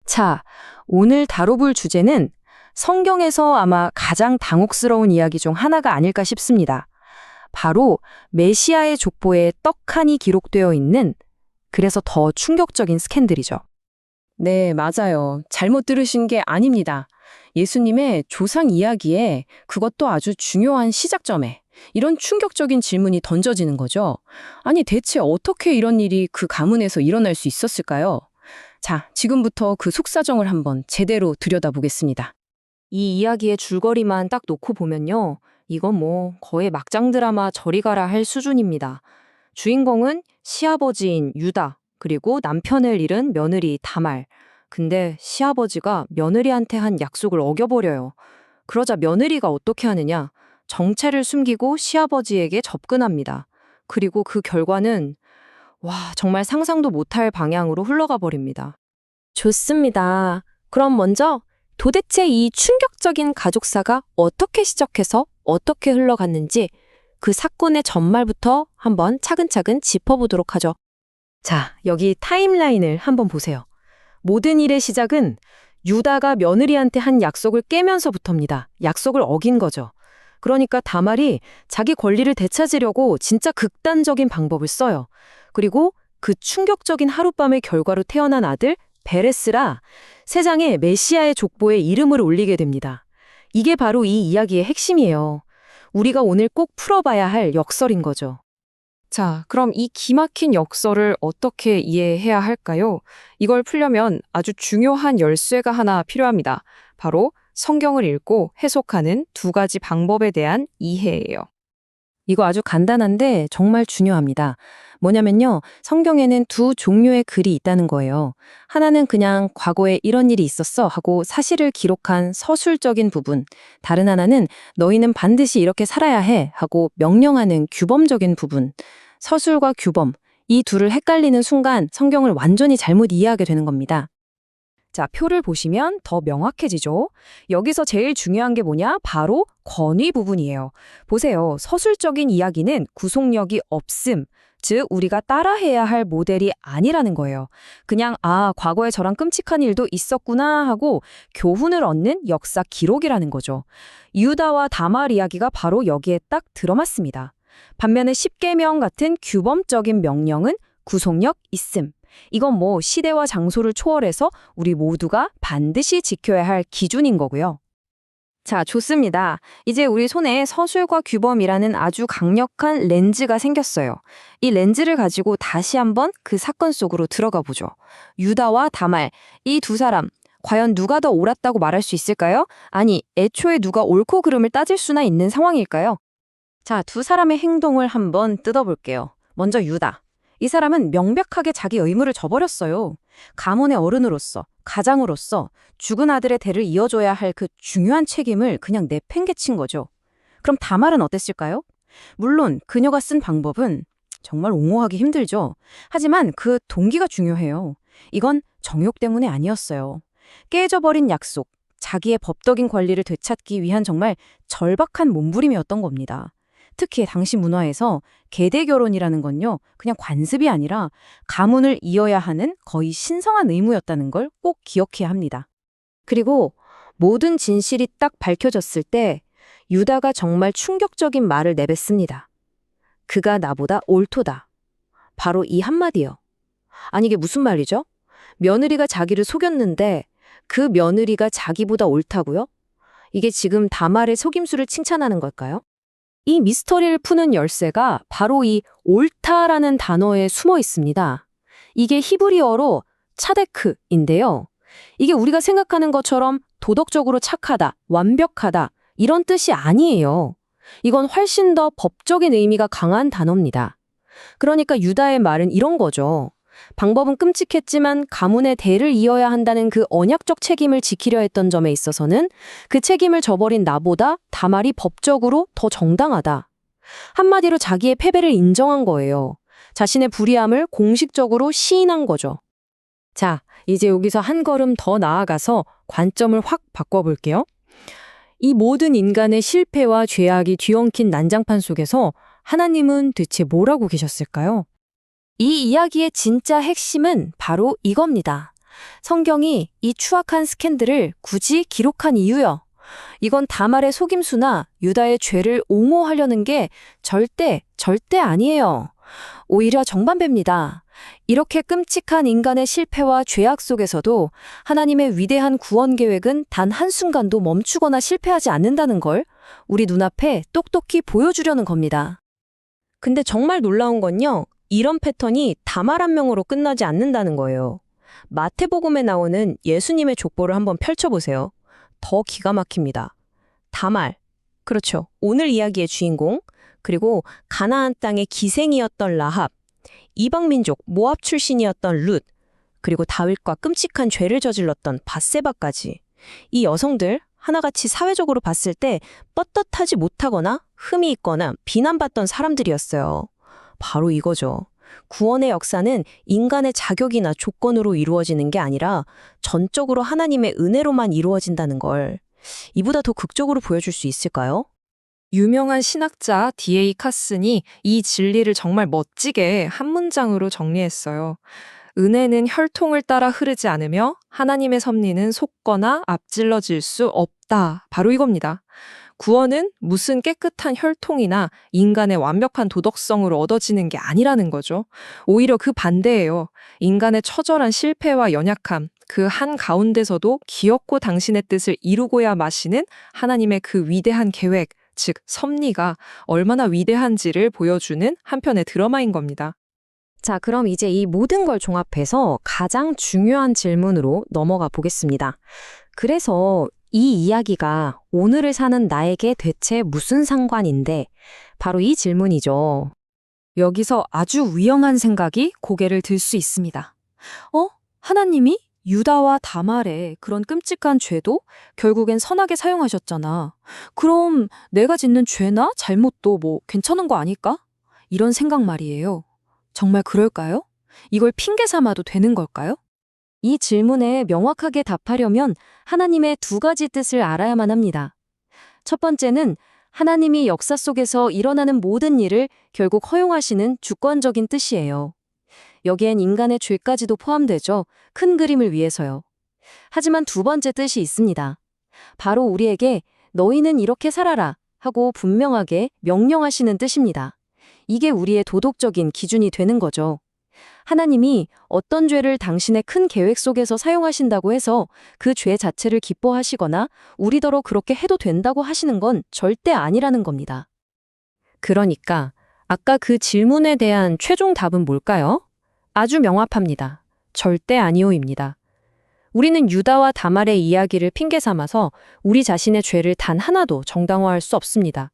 자, 오늘 다뤄볼 주제는 성경에서 아마 가장 당혹스러운 이야기 중 하나가 아닐까 싶습니다. 바로 메시아의 족보에 떡하니 기록되어 있는, 그래서 더 충격적인 스캔들이죠. 네, 맞아요. 잘못 들으신 게 아닙니다. 예수님의 조상 이야기에, 그것도 아주 중요한 시작점에 이런 충격적인 질문이 던져지는 거죠. 아니, 대체 어떻게 이런 일이 그 가문에서 일어날 수 있었을까요? 자, 지금부터 그 속사정을 한번 제대로 들여다보겠습니다. 이 이야기의 줄거리만 딱 놓고 보면요. 이건 뭐 거의 막장 드라마 저리 가라 할 수준입니다. 주인공은 시아버지인 유다, 그리고 남편을 잃은 며느리 다말. 근데 시아버지가 며느리한테 한 약속을 어겨버려요. 그러자 며느리가 어떻게 하느냐? 정체를 숨기고 시아버지에게 접근합니다. 그리고 그 결과는 정말 상상도 못할 방향으로 흘러가 버립니다. 좋습니다. 그럼 먼저 도대체 이 충격적인 가족사가 어떻게 시작해서 어떻게 흘러갔는지 그 사건의 전말부터 한번 차근차근 짚어보도록 하죠. 자, 여기 타임라인을 한번 보세요. 모든 일의 시작은 유다가 며느리한테 한 약속을 깨면서부터입니다. 약속을 어긴 거죠. 그러니까 다말이 자기 권리를 되찾으려고 진짜 극단적인 방법을 써요. 그리고 그 충격적인 하룻밤의 결과로 태어난 아들 베레스라 세상에 메시아의 족보에 이름을 올리게 됩니다. 이게 바로 이 이야기의 핵심이에요. 우리가 오늘 꼭 풀어봐야 할 역설인 거죠. 자, 그럼 이 기막힌 역설을 어떻게 이해해야 할까요? 이걸 풀려면 아주 중요한 열쇠가 하나 필요합니다. 바로 성경을 읽고 해석하는 두 가지 방법에 대한 이해예요. 이거 아주 간단한데 정말 중요합니다. 뭐냐면요, 성경에는 두 종류의 글이 있다는 거예요. 하나는 그냥 과거에 이런 일이 있었어 하고 사실을 기록한 서술적인 부분, 다른 하나는 너희는 반드시 이렇게 살아야 해 하고 명령하는 규범적인 부분. 서술과 규범, 이 둘을 헷갈리는 순간 성경을 완전히 잘못 이해하게 되는 겁니다. 자, 표를 보시면 더 명확해지죠? 여기서 제일 중요한 게 뭐냐? 바로 권위 부분이에요. 보세요. 서술적인 이야기는 구속력이 없음, 즉 우리가 따라해야 할 모델이 아니라는 거예요. 그냥 과거에 저런 끔찍한 일도 있었구나 하고 교훈을 얻는 역사 기록이라는 거죠. 유다와 다말 이야기가 바로 여기에 딱 들어맞습니다. 반면에 십계명 같은 규범적인 명령은 구속력 있음. 이건 뭐 시대와 장소를 초월해서 우리 모두가 반드시 지켜야 할 기준인 거고요. 자, 좋습니다. 이제 우리 손에 서술과 규범이라는 아주 강력한 렌즈가 생겼어요. 이 렌즈를 가지고 다시 한번 그 사건 속으로 들어가 보죠. 유다와 다말, 이 두 사람, 과연 누가 더 옳았다고 말할 수 있을까요? 아니, 애초에 누가 옳고 그름을 따질 수나 있는 상황일까요? 자, 두 사람의 행동을 한번 뜯어볼게요. 먼저 유다. 이 사람은 명백하게 자기 의무를 저버렸어요. 가문의 어른으로서, 가장으로서 죽은 아들의 대를 이어줘야 할 그 중요한 책임을 그냥 내팽개친 거죠. 그럼 다말은 어땠을까요? 물론 그녀가 쓴 방법은 정말 옹호하기 힘들죠. 하지만 그 동기가 중요해요. 이건 정욕 때문에 아니었어요. 깨져버린 약속, 자기의 법적인 권리를 되찾기 위한 정말 절박한 몸부림이었던 겁니다. 특히 당시 문화에서 계대 결혼이라는 건요, 그냥 관습이 아니라 가문을 이어야 하는 거의 신성한 의무였다는 걸 꼭 기억해야 합니다. 그리고 모든 진실이 딱 밝혀졌을 때 유다가 정말 충격적인 말을 내뱉습니다. 그가 나보다 옳도다. 바로 이 한마디요. 아니, 이게 무슨 말이죠? 며느리가 자기를 속였는데 그 며느리가 자기보다 옳다고요? 이게 지금 다말의 속임수를 칭찬하는 걸까요? 이 미스터리를 푸는 열쇠가 바로 이 옳다라는 단어에 숨어 있습니다. 이게 히브리어로 차데크인데요. 이게 우리가 생각하는 것처럼 도덕적으로 착하다, 완벽하다 이런 뜻이 아니에요. 이건 훨씬 더 법적인 의미가 강한 단어입니다. 그러니까 유다의 말은 이런 거죠. 방법은 끔찍했지만 가문의 대를 이어야 한다는 그 언약적 책임을 지키려 했던 점에 있어서는 그 책임을 저버린 나보다 다말이 법적으로 더 정당하다. 한마디로 자기의 패배를 인정한 거예요. 자신의 불의함을 공식적으로 시인한 거죠. 자, 이제 여기서 한 걸음 더 나아가서 관점을 확 바꿔볼게요. 이 모든 인간의 실패와 죄악이 뒤엉킨 난장판 속에서 하나님은 대체 뭘 하고 계셨을까요? 이 이야기의 진짜 핵심은 바로 이겁니다. 성경이 이 추악한 스캔들을 굳이 기록한 이유요. 이건 다말의 속임수나 유다의 죄를 옹호하려는 게 절대 아니에요. 오히려 정반대입니다. 이렇게 끔찍한 인간의 실패와 죄악 속에서도 하나님의 위대한 구원 계획은 단 한순간도 멈추거나 실패하지 않는다는 걸 우리 눈앞에 똑똑히 보여주려는 겁니다. 근데 정말 놀라운 건요. 이런 패턴이 다말 한 명으로 끝나지 않는다는 거예요. 마태복음에 나오는 예수님의 족보를 한번 펼쳐보세요. 더 기가 막힙니다. 다말, 그렇죠. 오늘 이야기의 주인공, 그리고 가나안 땅의 기생이었던 라합, 이방민족 모압 출신이었던 룻, 그리고 다윗과 끔찍한 죄를 저질렀던 밧세바까지. 이 여성들 하나같이 사회적으로 봤을 때 떳떳하지 못하거나 흠이 있거나 비난받던 사람들이었어요. 바로 이거죠. 구원의 역사는 인간의 자격이나 조건으로 이루어지는 게 아니라 전적으로 하나님의 은혜로만 이루어진다는 걸 이보다 더 극적으로 보여줄 수 있을까요? 유명한 신학자 D.A. 카슨이 이 진리를 정말 멋지게 한 문장으로 정리했어요. 은혜는 혈통을 따라 흐르지 않으며 하나님의 섭리는 속거나 앞질러질 수 없다. 바로 이겁니다. 구원은 무슨 깨끗한 혈통이나 인간의 완벽한 도덕성으로 얻어지는 게 아니라는 거죠. 오히려 그 반대예요. 인간의 처절한 실패와 연약함, 그 한 가운데서도 기엽고 당신의 뜻을 이루고야 마시는 하나님의 그 위대한 계획, 즉 섭리가 얼마나 위대한지를 보여주는 한편의 드라마인 겁니다. 자, 그럼 이제 이 모든 걸 종합해서 가장 중요한 질문으로 넘어가 보겠습니다. 그래서 이 이야기가 오늘을 사는 나에게 대체 무슨 상관인데? 바로 이 질문이죠. 여기서 아주 위험한 생각이 고개를 들 수 있습니다. 하나님이 유다와 다말의 그런 끔찍한 죄도 결국엔 선하게 사용하셨잖아. 그럼 내가 짓는 죄나 잘못도 뭐 괜찮은 거 아닐까? 이런 생각 말이에요. 정말 그럴까요? 이걸 핑계 삼아도 되는 걸까요? 이 질문에 명확하게 답하려면 하나님의 두 가지 뜻을 알아야만 합니다. 첫 번째는 하나님이 역사 속에서 일어나는 모든 일을 결국 허용하시는 주권적인 뜻이에요. 여기엔 인간의 죄까지도 포함되죠. 큰 그림을 위해서요. 하지만 두 번째 뜻이 있습니다. 바로 우리에게 너희는 이렇게 살아라 하고 분명하게 명령하시는 뜻입니다. 이게 우리의 도덕적인 기준이 되는 거죠. 하나님이 어떤 죄를 당신의 큰 계획 속에서 사용하신다고 해서 그 죄 자체를 기뻐하시거나 우리더러 그렇게 해도 된다고 하시는 건 절대 아니라는 겁니다. 그러니까 아까 그 질문에 대한 최종 답은 뭘까요? 아주 명확합니다. 절대 아니오입니다. 우리는 유다와 다말의 이야기를 핑계 삼아서 우리 자신의 죄를 단 하나도 정당화할 수 없습니다.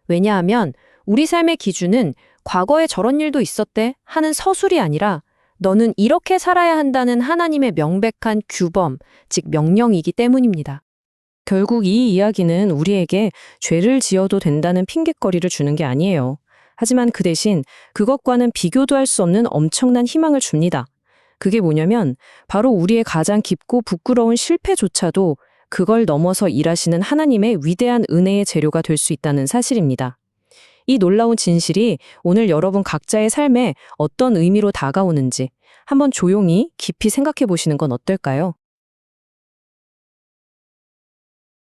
왜냐하면 우리 삶의 기준은 과거에 저런 일도 있었대 하는 서술이 아니라 너는 이렇게 살아야 한다는 하나님의 명백한 규범, 즉 명령이기 때문입니다. 결국 이 이야기는 우리에게 죄를 지어도 된다는 핑곗거리를 주는 게 아니에요. 하지만 그 대신 그것과는 비교도 할 수 없는 엄청난 희망을 줍니다. 그게 뭐냐면 바로 우리의 가장 깊고 부끄러운 실패조차도 그걸 넘어서 일하시는 하나님의 위대한 은혜의 재료가 될 수 있다는 사실입니다. 이 놀라운 진실이 오늘 여러분 각자의 삶에 어떤 의미로 다가오는지 한번 조용히 깊이 생각해 보시는 건 어떨까요?